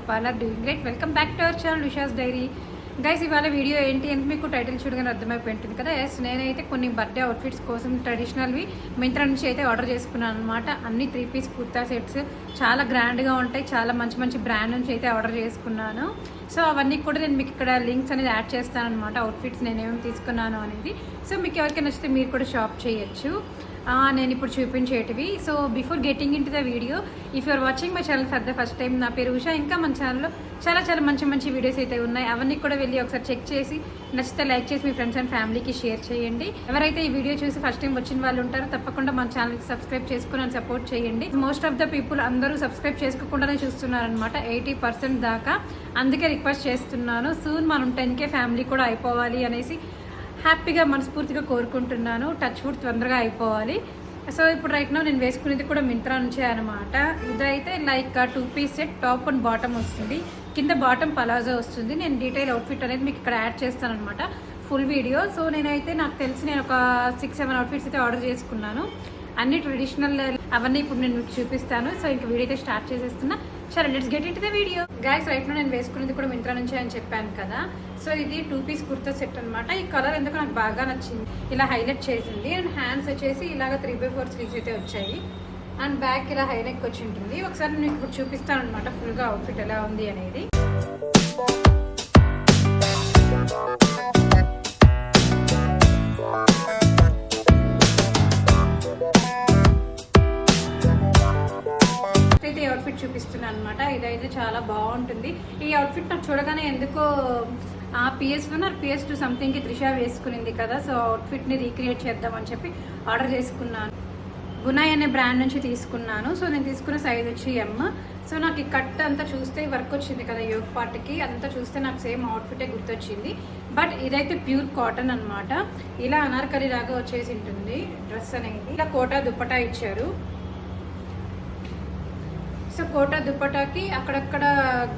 hope all are doing great. Welcome back to our channel Usha's Diary. Guys ఇవాళ video ఏంటి అని మీకు title చూడగానే అర్థమైపోయింటుంది కదా. ఎస్, నేనైతే కొన్ని బర్త్డే అవుట్ఫిట్స్ కోసం ట్రెడిషనల్వి మింత్రా నుంచి అయితే ఆర్డర్ చేసుకున్నాను అనమాట. అన్ని 3 పీస్ కుర్తా సెట్స్ చాలా గ్రాండ్గా ఉంటాయి. చాలా మంచి మంచి బ్రాండ్ నుంచి అయితే ఆర్డర్ చేసుకున్నాను. సో అవన్నీ కూడా నేను మీకు ఇక్కడ లింక్స్ అనేది యాడ్ చేస్తాను అనమాట. అవుట్ఫిట్స్ నేను ఏమేమి తీసుకున్నాను అనేది. సో మీకు ఎవరికైనా నచ్చితే మీరు కూడా షాప్ చేయొచ్చు. నేను ఇప్పుడు చూపించేటివి. So before getting into the video, if you're watching my channel for the first time, నా పేరు ఉషా. ఇంకా మన ఛానల్లో చాలా మంచి మంచి వీడియోస్ అయితే ఉన్నాయి. అవన్నీ కూడా వెళ్ళి ఒకసారి చెక్ చేసి నచ్చితే లైక్ చేసి మీ ఫ్రెండ్స్ అండ్ ఫ్యామిలీకి షేర్ చేయండి. ఎవరైతే ఈ వీడియో చూసి ఫస్ట్ టైం వచ్చిన వాళ్ళు ఉంటారో తప్పకుండా మన ఛానల్కి సబ్స్క్రైబ్ చేసుకుని సపోర్ట్ చేయండి. మోస్ట్ ఆఫ్ ద పీపుల్ అందరూ సబ్స్క్రైబ్ చేసుకోకుండానే చూస్తున్నారనమాట, 80% దాకా. అందుకే రిక్వెస్ట్ చేస్తున్నాను, సూన్ మనం 10K ఫ్యామిలీ కూడా అయిపోవాలి అనేసి హ్యాపీగా మనస్ఫూర్తిగా కోరుకుంటున్నాను. టచ్ వుడ్ తొందరగా అయిపోవాలి. సో ఇప్పుడు రైట్ నౌ నేను వేసుకునేది కూడా మింత్రా నుంచే అనమాట. ఇదైతే like 2 piece set, top and bottom వస్తుంది, కింద బాటమ్ పలాజో వస్తుంది. నేను డీటెయిల్ అవుట్ఫిట్ అనేది మీకు ఇక్కడ యాడ్ చేస్తాను అనమాట, ఫుల్ వీడియో. సో నేనైతే నాకు తెలిసి నేను ఒక 6-7 అవుట్ఫిట్స్ అయితే ఆర్డర్ చేసుకున్నాను. అన్ని ట్రెడిషనల్, అవన్నీ ఇప్పుడు నేను మీకు చూపిస్తాను. సో ఇంక వీడియో అయితే స్టార్ట్ చేసేస్తున్నా. సరే, let's get in to the video. Guys, right now నేను వేసుకునేది కూడా మింత్రా నుంచే అని చెప్పాను కదా. సో ఇది 2 పీస్ కుర్తా సెట్ అనమాట. ఈ కలర్ ఎందుకు నాకు బాగా నచ్చింది, ఇలా హైలైట్ చేసింది. అండ్ హ్యాండ్స్ వచ్చేసి ఇలాగ 3/4 స్లీవ్స్ అయితే వచ్చాయి. అండ్ బ్యాక్ ఇలా హై నెక్ వచ్చి ఉంటుంది. ఒకసారి నేను ఇప్పుడు చూపిస్తాను అనమాట ఫుల్గా అవుట్ఫిట్ ఎలా ఉంది అనేది. అయితే ఈ అవుట్ఫిట్ చూపిస్తున్నాను అనమాట. ఇదైతే చాలా బాగుంటుంది. ఈ అవుట్ఫిట్ నాకు చూడగానే ఎందుకో PS1 or PS2 సంథింగ్కి త్రిష వేసుకునింది కదా. సో అవుట్ఫిట్ని రీక్రియేట్ చేద్దామని చెప్పి ఆర్డర్ చేసుకున్నాను. గునాయ్ అనే బ్రాండ్ నుంచి తీసుకున్నాను. సో నేను తీసుకున్న సైజ్ వచ్చి M. సో నాకు ఈ కట్ అంతా చూస్తే వర్క్ వచ్చింది కదా యోగ్ పార్ట్కి, అంతా చూస్తే నాకు సేమ్ అవుట్ఫిటే గుర్తొచ్చింది. బట్ ఇదైతే ప్యూర్ కాటన్ అనమాట. ఇలా అనార్కలి లాగా వచ్చేసి ఉంటుంది డ్రెస్ అనేది. ఇలా కోటా దుప్పటా ఇచ్చారు. సో కోటా దుప్పటాకి అక్కడక్కడ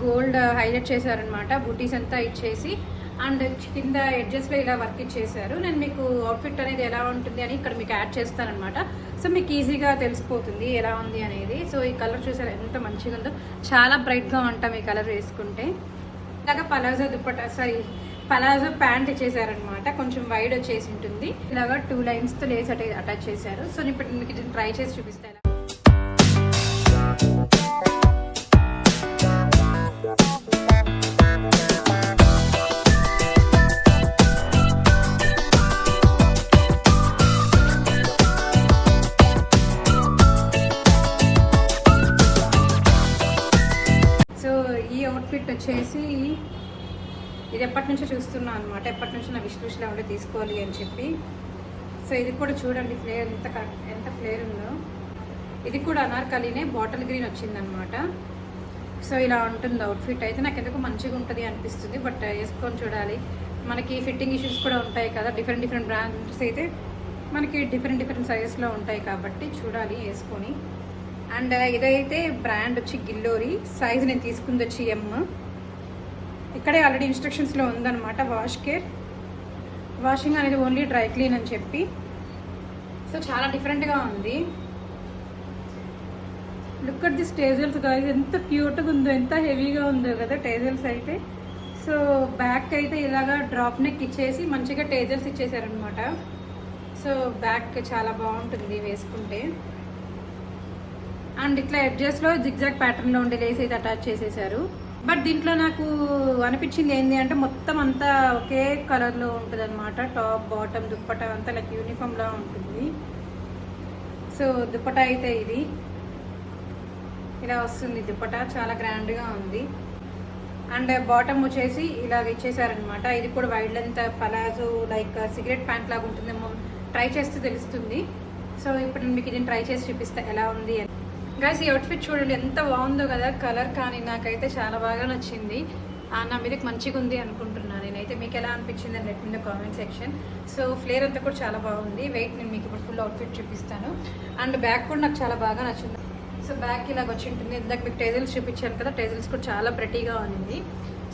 గోల్డ్ హైలైట్ చేశారనమాట, బూటీస్ అంతా ఇచ్చేసి. అండ్ కింద ఎడ్జెస్లో ఇలా వర్క్ ఇచ్చేసారు. నేను మీకు అవుట్ఫిట్ అనేది ఎలా ఉంటుంది అని ఇక్కడ మీకు యాడ్ చేస్తానమాట. సో మీకు ఈజీగా తెలిసిపోతుంది ఎలా ఉంది అనేది. సో ఈ కలర్ చూసారు ఎంత మంచిగా ఉందో, చాలా బ్రైట్గా ఉంటాం ఈ కలర్ వేసుకుంటే. ఇలాగా పలాజో దుప్పటా, పలాజో ప్యాంట్ ఇచ్చేసారనమాట. కొంచెం వైడ్ వచ్చేసి ఉంటుంది. ఇలాగా 2 లైన్స్తో లేస్ అటాచ్ చేశారు. సో నేను ఇప్పుడు మీకు ట్రై చేసి చూపిస్తాను. అవుట్ఫిట్ వచ్చేసి ఇది ఎప్పటి నుంచో చూస్తున్నాను అనమాట. ఎప్పటి నుంచో నా విష్ణులో ఉండే తీసుకోవాలి అని చెప్పి. సో ఇది కూడా చూడండి ఫ్లేర్ ఎంత ఫ్లేర్ ఉందో. ఇది కూడా అనార్కలీనే, బాటిల్ గ్రీన్ వచ్చిందనమాట. సో ఇలా ఉంటుంది అవుట్ఫిట్. అయితే నాకు ఎందుకు మంచిగా ఉంటుంది అనిపిస్తుంది. బట్ వేసుకొని చూడాలి. మనకి ఫిట్టింగ్ ఇష్యూస్ కూడా ఉంటాయి కదా, డిఫరెంట్ బ్రాండ్స్ అయితే మనకి డిఫరెంట్ సైజెస్లో ఉంటాయి కాబట్టి చూడాలి వేసుకొని. అండ్ ఇదైతే బ్రాండ్ వచ్చి గిల్లోరీ, సైజ్ నేను తీసుకుంది వచ్చి M. ఇక్కడే ఆల్రెడీ ఇన్స్ట్రక్షన్స్లో ఉందన్నమాట, వాషింగ్ అనేది ఓన్లీ డ్రై క్లీన్ అని చెప్పి. సో చాలా డిఫరెంట్గా ఉంది. లుక్ అట్ దిస్ టేజల్స్ గాయ్స్, ఎంత క్యూట్గా ఉందో, ఎంత హెవీగా ఉందో కదా టేజల్స్ అయితే. సో బ్యాక్ అయితే ఇలాగా డ్రాప్ నెక్ ఇచ్చేసి మంచిగా టేజల్స్ ఇచ్చేసారనమాట. సో బ్యాక్ చాలా బాగుంటుంది వేసుకుంటే. అండ్ ఇట్లా ఎడ్జెస్లో జిగ్జాగ్ ప్యాటర్న్లో ఉండే లేస్ అయితే అటాచ్ చేసేసారు. బట్ దీంట్లో నాకు అనిపించింది ఏంటి అంటే మొత్తం అంతా ఒకే కలర్లో ఉంటుంది అనమాట. టాప్ బాటమ్ దుప్పటా అంతా లైక్ యూనిఫామ్లా ఉంటుంది. సో దుప్పటా అయితే ఇది ఇలా వస్తుంది. దుప్పటా చాలా గ్రాండ్గా ఉంది. అండ్ బాటమ్ వచ్చేసి ఇలాగ ఇచ్చేసారనమాట. ఇది కూడా wide length palazzo, like cigarette pant లాగా ఉంటుందేమో, ట్రై చేస్తే తెలుస్తుంది. సో ఇప్పుడు నేను మీకు ఇది ట్రై చేసి చూపిస్తా ఎలా ఉంది అని. గైస్, ఈ అవుట్ఫిట్ చూడండి ఎంత బాగుందో కదా. కలర్ కానీ నాకైతే చాలా బాగా నచ్చింది. నా మీదకి మంచిగా ఉంది అనుకుంటున్నాను నేనైతే. మీకు ఎలా అనిపించింది అని let me in the comment section. So flare అంతా కూడా చాలా బాగుంది. వెయిట్ నేను మీకు ఇప్పుడు ఫుల్ అవుట్ఫిట్ చూపిస్తాను. అండ్ బ్యాక్ కూడా నాకు చాలా బాగా నచ్చింది. సో బ్యాక్ ఇలాగ వచ్చి ఉంటుంది. ఇందాక మీకు టేజల్స్ చూపించాను కదా, టేజల్స్ కూడా చాలా ప్రెటీగా ఉంది.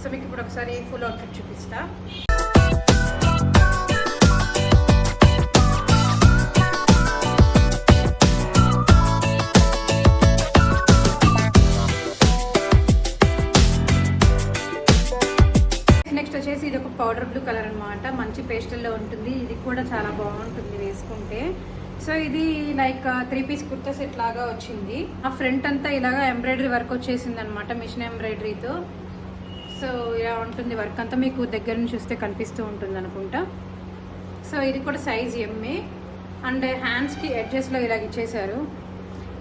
సో మీకు ఇప్పుడు ఒకసారి ఫుల్ అవుట్ఫిట్ చూపిస్తా. అనమాట. మంచి పేస్టల్లో ఉంటుంది. ఇది కూడా చాలా బాగుంటుంది వేసుకుంటే. సో ఇది లైక్ 3 పీస్ కుర్తా సెట్ లాగా వచ్చింది. ఆ ఫ్రంట్ అంతా ఇలాగా ఎంబ్రాయిడరీ వర్క్ వచ్చేసింది అనమాట, మిషన్ ఎంబ్రాయిడరీతో. సో ఇలా ఉంటుంది వర్క్ అంతా, మీకు దగ్గర నుంచి చూస్తే కనిపిస్తూ ఉంటుంది అనుకుంటా. సో ఇది కూడా సైజ్ ఎంఏ. అండ్ హ్యాండ్స్కి ఎడ్జెస్లో ఇలాగ ఇచ్చేసారు,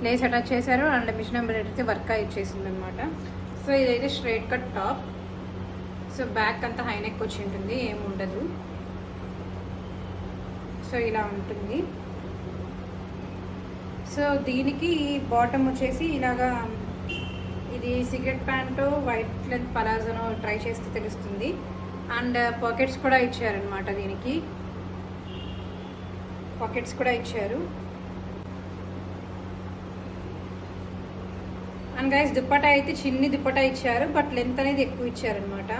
లేస్ అటాచ్ చేశారు. అండ్ మిషన్ ఎంబ్రాయిడరీతో వర్క్ ఇచ్చేసింది అనమాట. సో ఇదైతే straight cut top. So back అంతా హై నెక్ వచ్చి ఉంటుంది, ఏముండదు. సో ఇలా ఉంటుంది. సో దీనికి బాటమ్ వచ్చేసి ఇలాగా, ఇది సిగరెట్ ప్యాంటు వైట్ లెంత్ పలాజోనో ట్రై చేస్తే తెలుస్తుంది. అండ్ పాకెట్స్ కూడా ఇచ్చారనమాట, దీనికి పాకెట్స్ కూడా ఇచ్చారు. అండ్ గైస్ దుప్పటా అయితే చిన్ని దుప్పటా ఇచ్చారు, బట్ లెంత్ అనేది ఎక్కువ ఇచ్చారనమాట.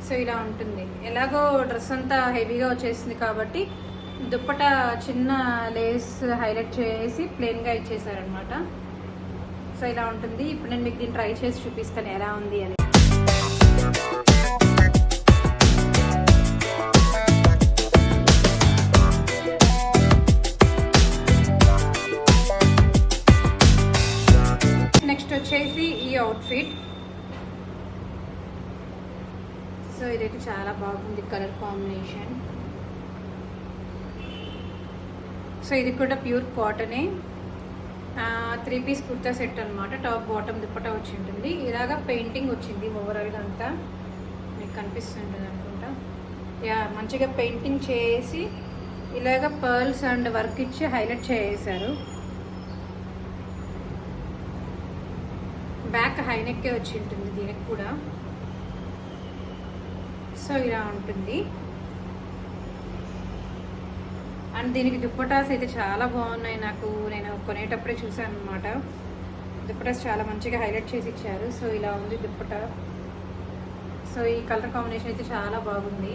సో ఇలా ఉంటుంది. ఎలాగో డ్రెస్ అంతా హెవీగా వచ్చేసింది కాబట్టి దుప్పటా చిన్న లేస్ హైలైట్ చేసి ప్లెయిన్గా ఇచ్చేసారనమాట. సో ఇలా ఉంటుంది. ఇప్పుడు నేను మీకు దీన్ని ట్రై చేసి చూపిస్తాను ఎలా ఉంది అని. నెక్స్ట్ వచ్చేసి ఈ అవుట్ఫిట్. సో ఇదైతే చాలా బాగుంది కలర్ కాంబినేషన్. సో ఇది కూడా ప్యూర్ కాటనే. 3 పీస్ కుర్తా సెట్ అనమాట. టాప్ బాటమ్ దుప్పటా వచ్చి ఉంటుంది. ఇలాగా పెయింటింగ్ వచ్చింది ఓవరాల్గా అంతా, మీకు కనిపిస్తుంటుంది అనుకుంటా. యా, మంచిగా పెయింటింగ్ చేసి ఇలాగ పర్ల్స్ అండ్ వర్క్ ఇచ్చి హైలైట్ చేసేసారు. బ్యాక్ హై నెక్కే వచ్చి ఉంటుంది దీనికి కూడా. సో ఇలా ఉంటుంది. అండ్ దీనికి దుప్పటాస్ అయితే చాలా బాగున్నాయి. నేను కొనేటప్పుడే చూసాను అనమాట. దుప్పటాస్ చాలా మంచిగా హైలైట్ చేసి ఇచ్చారు. సో ఇలా ఉంది దుప్పటా. సో ఈ కలర్ కాంబినేషన్ అయితే చాలా బాగుంది.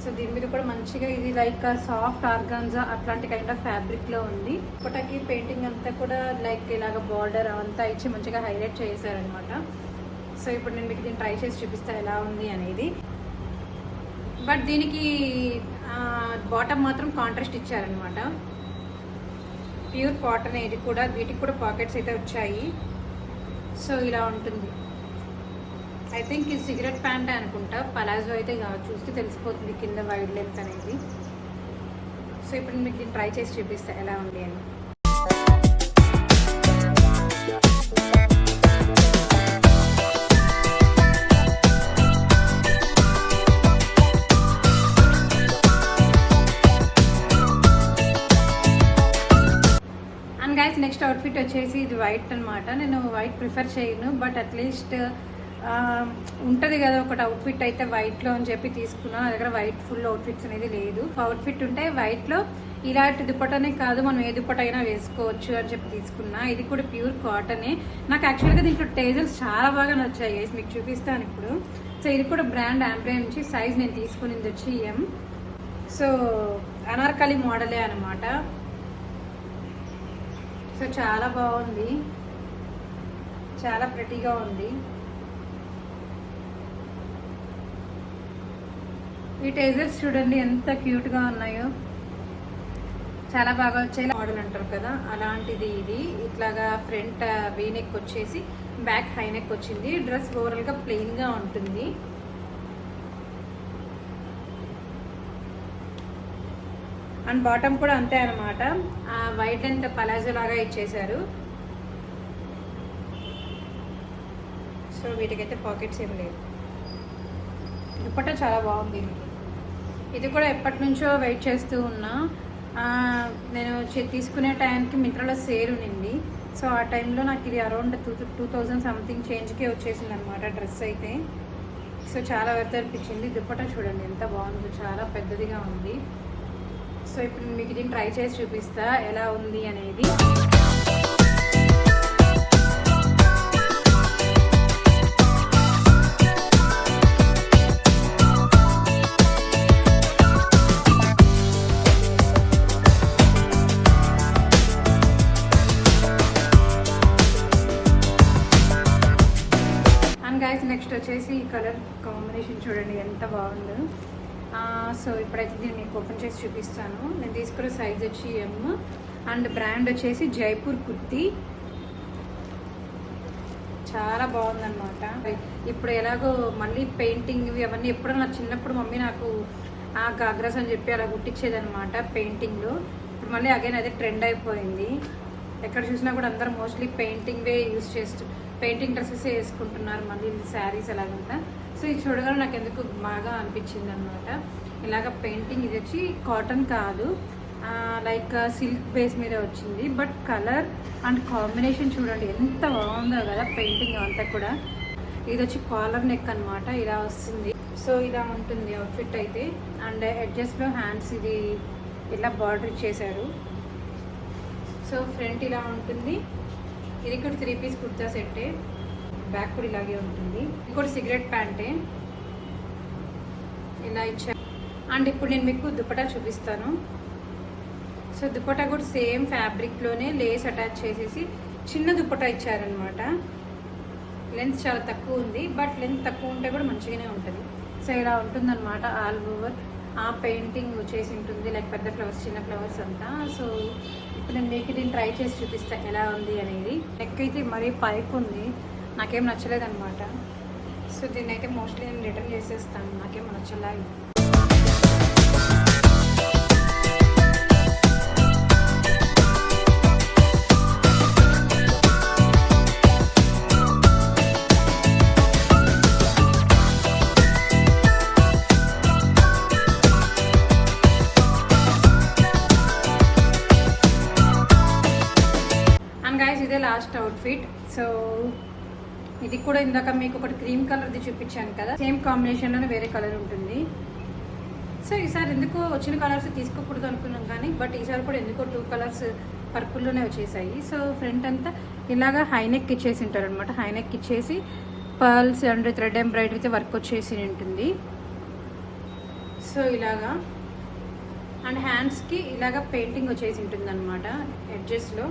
సో దీని మీద కూడా మంచిగా ఇది లైక్ సాఫ్ట్ ఆర్గాన్జా అట్లాంటి కైండ్ ఆఫ్ ఫ్యాబ్రిక్లో ఉంది. దుప్పటాకి పెయింటింగ్ అంతా కూడా లైక్ ఇలాగ బార్డర్ అంతా ఇచ్చి మంచిగా హైలైట్ చేశారనమాట. సో ఇప్పుడు నేను మీకు దీన్ని ట్రై చేసి చూపిస్తాను ఎలా ఉంది అనేది. బట్ దీనికి బాటమ్ మాత్రం కాంట్రాస్ట్ ఇచ్చారనమాట. ప్యూర్ కాటన్ ఇది కూడా. వీటికి కూడా పాకెట్స్ అయితే వచ్చాయి. సో ఇలా ఉంటుంది. ఐ థింక్ ఇది సిగరెట్ ప్యాంట్ అనుకుంటా, పలాజో అయితే చూస్తే తెలిసిపోతుంది కింద వైడ్ లెంత్ అనేది. సో ఇప్పుడు మీకు దీన్ని ట్రై చేసి చూపిస్తా ఎలా ఉంది అని. గైస్ నెక్స్ట్ అవుట్ఫిట్ వచ్చేసి ఇది వైట్ అనమాట. నేను వైట్ ప్రిఫర్ చేయను, బట్ అట్లీస్ట్ ఉంటుంది కదా ఒకటి అవుట్ఫిట్ అయితే వైట్లో అని చెప్పి తీసుకున్నాను. నా దగ్గర వైట్ ఫుల్ అవుట్ఫిట్స్ అనేది లేదు. అవుట్ఫిట్ ఉంటే వైట్లో ఇలాంటి దుప్పటనే కాదు, మనం ఏ దుప్పట అయినా వేసుకోవచ్చు అని చెప్పి తీసుకున్నా. ఇది కూడా ప్యూర్ కాటనే. నాకు యాక్చువల్గా దీంట్లో టేజల్స్ చాలా బాగా నచ్చాయి గైస్, మీకు చూపిస్తాను ఇప్పుడు. సో ఇది కూడా బ్రాండ్ ఆంబ్రే నుంచి. సైజ్ నేను తీసుకునింది వచ్చి ఎం. సో అనార్కలి మోడలే అనమాట. సో చాలా బాగుంది, చాలా ప్రెటీగా ఉంది. ఈ టేజర్స్ చూడండి ఎంత క్యూట్గా ఉన్నాయో, చాలా బాగా వచ్చాయి. మోడల్ అంటారు కదా అలాంటిది ఇది. ఇట్లాగా ఫ్రంట్ వీనెక్ వచ్చేసి బ్యాక్ హై నెక్ వచ్చింది. డ్రెస్ ఓవరాల్గా ప్లెయిన్గా ఉంటుంది. అండ్ బాటమ్ కూడా అంతే అనమాట. వైట్ అండ్ పలాజో లాగా ఇచ్చేసారు. సో వీటికైతే పాకెట్స్ ఏం లేవు. దుప్పట్టా చాలా బాగుంది. ఇది కూడా ఎప్పటి నుంచో వెయిట్ చేస్తూ ఉన్నా. నేను తీసుకునే టైంకి మింత్రాలో సేల్ ఉన్నింది. సో ఆ టైంలో నాకు ఇది అరౌండ్ 2000 సంథింగ్ చేంజ్కే వచ్చేసింది అనమాట డ్రెస్ అయితే. సో చాలా వర్త్ అనిపించింది. దుప్పట్టా చూడండి ఎంత బాగుందో, చాలా పెద్దదిగా ఉంది. సో ఇప్పుడు మీకు దీన్ని ట్రై చేసి చూపిస్తా ఎలా ఉంది అనేది. అండ్ గైస్ నెక్స్ట్ వచ్చేసి ఈ కలర్ కాంబినేషన్ చూడండి ఎంత బాగుందో. సో ఇప్పుడైతే దీన్ని మీకు ఓపెన్ చేసి చూపిస్తాను. నేను తీసుకున్న సైజ్ వచ్చి ఎమ్ అండ్ బ్రాండ్ వచ్చేసి జైపూర్ కుర్తీ. చాలా బాగుందన్నమాట. ఇప్పుడు ఎలాగో మళ్ళీ పెయింటింగ్ అవన్నీ ఎప్పుడో నా చిన్నప్పుడు మమ్మీ నాకు ఆ గాగ్రాస్ అని చెప్పి అలా కుట్టించేదనమాట పెయింటింగ్లో. ఇప్పుడు మళ్ళీ అగైన్ అదే ట్రెండ్ అయిపోయింది. ఎక్కడ చూసినా కూడా అందరూ మోస్ట్లీ పెయింటింగ్వే యూజ్ చేస్తూ పెయింటింగ్ డ్రెస్సెస్ వేసుకుంటున్నారు, మళ్ళీ శారీస్ అలాగంతా. సో ఇది చూడగానే నాకు ఎందుకు బాగా అనిపించింది అనమాట. ఇలాగ పెయింటింగ్ ఇది వచ్చి కాటన్ కాదు, లైక్ సిల్క్ బేస్ మీద వచ్చింది. బట్ కలర్ అండ్ కాంబినేషన్ చూడండి ఎంత బాగుందో కదా పెయింటింగ్ అంతా కూడా. ఇది వచ్చి కాలర్ నెక్ అనమాట, ఇలా వస్తుంది. సో ఇలా ఉంటుంది అవుట్ఫిట్ అయితే. అండ్ ఎడ్జెస్లో హ్యాండ్స్ ఇది ఇలా బార్డర్ ఇచ్చేసారు. సో ఫ్రంట్ ఇలా ఉంటుంది. ఇది కూడా 3 పీస్ కుర్తా సెట్టే, బ్యాక్ కూడా ఇలాగే ఉంటుంది. ఇది కూడా సిగరెట్ ప్యాంటే ఇలా ఇచ్చారు. అండ్ ఇప్పుడు నేను మీకు దుపట్టా చూపిస్తాను. సో దుపట్టా కూడా సేమ్ ఫ్యాబ్రిక్లోనే లేస్ అటాచ్ చేసేసి చిన్న దుపట్టా ఇచ్చారనమాట. లెంత్ చాలా తక్కువ ఉంది, బట్ లెంత్ తక్కువ ఉంటే కూడా మంచిగానే ఉంటుంది. సో ఇలా ఉంటుందన్నమాట ఆల్ ఓవర్. ఆ పెయింటింగ్ వచ్చేసి ఉంటుంది, లైక్ పెద్ద ఫ్లవర్స్ చిన్న ఫ్లవర్స్ అంతా. సో ఇప్పుడు నేను మీకు దీన్ని ట్రై చేసి చూపిస్తాను ఎలా ఉంది అనేది. నెక్ అయితే మరీ పైకి ఉంది, నాకేం నచ్చలేదన్నమాట. సో దీన్ని అయితే మోస్ట్లీ నేను రిటర్న్ చేసేస్తాను, నాకేం నచ్చలేదు. గైస్ ఇదే లాస్ట్ అవుట్ఫిట్. సో ఇది కూడా ఇందాక మీకు ఒకటి క్రీమ్ కలర్ది చూపించాను కదా, సేమ్ కాంబినేషన్లోనే వేరే కలర్ ఉంటుంది. సో ఈసారి ఎందుకో వచ్చిన కలర్స్ తీసుకోకూడదు అనుకున్నాం కానీ, బట్ ఈసారి కూడా ఎందుకో 2 కలర్స్ పర్పుల్లోనే వచ్చేసాయి. సో ఫ్రంట్ అంతా ఇలాగా హైనెక్ ఇచ్చేసి ఉంటారు అనమాట. హైనెక్ ఇచ్చేసి పర్ల్స్ అండ్ థ్రెడ్ ఎంబ్రాయిడరీతో వర్క్ వచ్చేసి ఉంటుంది. సో ఇలాగా అండ్ హ్యాండ్స్కి ఇలాగా పెయింటింగ్ వచ్చేసి ఉంటుంది అనమాట ఎడ్జెస్లో.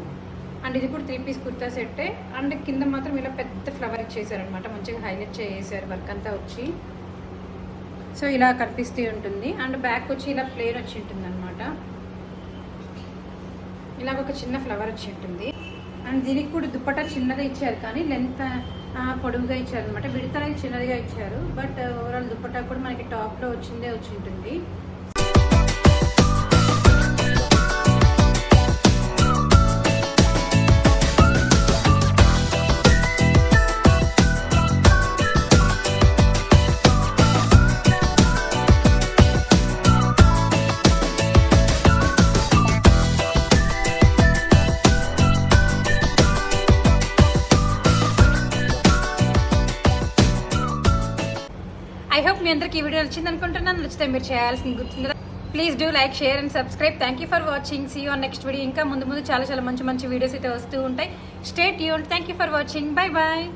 అండ్ ఇది కూడా 3 పీస్ కుర్తా సెట్టే. అండ్ కింద మాత్రం ఇలా పెద్ద ఫ్లవర్ ఇచ్చేసారనమాట, మంచిగా హైలైట్ చేసేసారు వర్క్ అంతా వచ్చి. సో ఇలా కనిపిస్తూ ఉంటుంది. అండ్ బ్యాక్ వచ్చి ఇలా ప్లేన్ వచ్చి ఉంటుంది అనమాట. ఇలాగ ఒక చిన్న ఫ్లవర్ వచ్చి ఉంటుంది. అండ్ దీనికి కూడా దుపట్టా చిన్నగా ఇచ్చారు, కానీ లెంత్ పొడవుగా ఇచ్చారు అనమాట. విడతలకి చిన్నదిగా ఇచ్చారు, బట్ ఓవరాల్ దుపట్టా కూడా మనకి టాప్లో వచ్చిందే వచ్చి ఉంటుంది. ఐ హోప్ మీ అందరికి ఈ వీడియో నచ్చింది అనుకుంటున్నాను. నచ్చితే మీరు చేయాల్సింది గుర్తుంది కదా, please do like, share and subscribe. Thank you for watching. See you on next video. ఇంకా ముందు చాలా మంచి వీడియోస్ అయితే వస్తూ ఉంటాయి. Stay tuned. Thank you for watching. Bye bye.